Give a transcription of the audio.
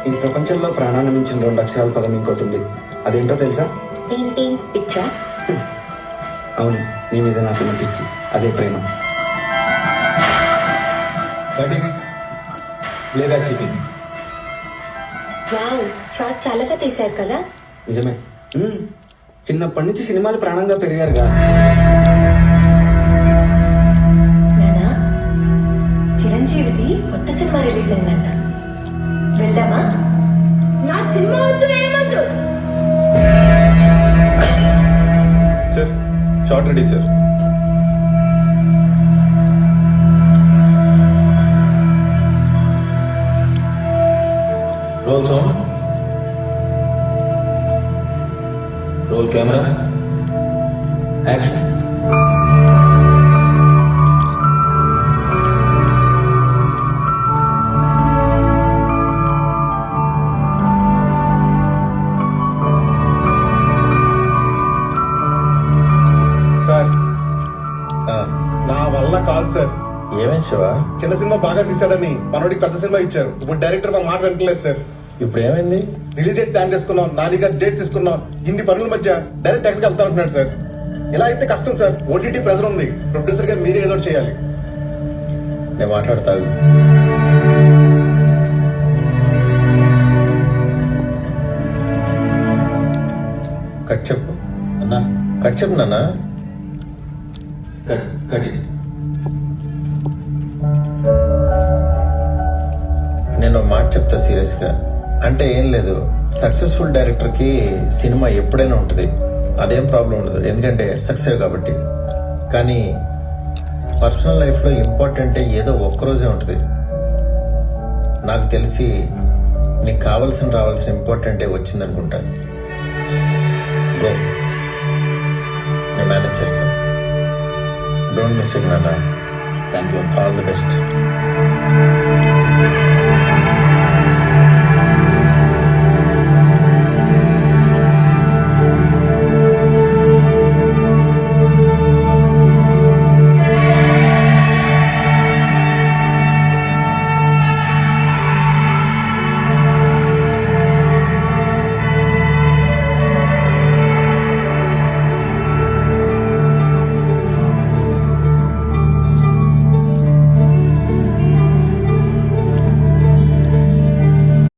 ఈ ప్రపంచంలో ప్రాణాన్ని మించిన 2 అక్షరాల పదం ఇంకోటి ఉంది. అదేంటో తెలుసా? ఏంటి పిచ్చా? అవును, నీ మీద నాకున్న పిచ్చి, అదే ప్రేమ. లేదా చిచి. వావ్, షార్ట్ చాలాగా తీశారు కదా. నిజమే. చిన్నప్పటి నుంచి సినిమాలు ప్రాణంగా పెరిగారుగా. నానా, చిరంజీవిది కొత్త సినిమా రిలీజ్ అయిందంట, వెళ్దామా? నాకు సినిమా వద్దు, ఏమొద్దు. Sir shot ready sir. Roll sound, roll camera, action. Sir నా వల్ల కాదు సార్. ఏమైంది శివ? చిన్న సినిమా బాగా తీశాడని మనోడికి పెద్ద సినిమా ఇచ్చారు. ఇప్పుడు డైరెక్టర్ మా మాట వింటలేదు సార్. ఇప్పుడు ఏమైంది? రిలీజ్ డేట్ ప్లాన్ చేసుకున్నాం, నాని గారు డేట్ తీసుకున్నాం. ఇన్ని పనుల మధ్య డైరెక్ట్ ఎక్కడికి వెళ్తా ఉంటున్నాడు సార్. ఇలా అయితే కష్టం సార్. ఓటీటీ ప్రెజర్ ఉంది. ప్రొడ్యూసర్ గా మీరే ఏదో ఒకటి చేయాలి. నేను మాట్లాడతాను. కట్ చెప్పు అన్నా, కట్ చెప్పు నాన్న. కట్. నేను ఒక మాట చెప్తా సీరియస్ గా. అంటే ఏం లేదు, సక్సెస్ఫుల్ డైరెక్టర్ కి సినిమా ఎప్పుడైనా ఉంటుంది, అదేం ప్రాబ్లం ఉండదు, ఎందుకంటే సక్సెస్ కాబట్టి. కానీ పర్సనల్ లైఫ్ లో ఇంపార్టెంట్ ఏదో ఒక్కరోజే ఉంటుంది. నాకు తెలిసి నీకు రావాల్సిన ఇంపార్టెంటే వచ్చిందనుకుంటా. గో, నేను మేనేజ్ చేస్తాను. డోంట్ మిస్ ఇట్ నాన్న. Thank you. All the best.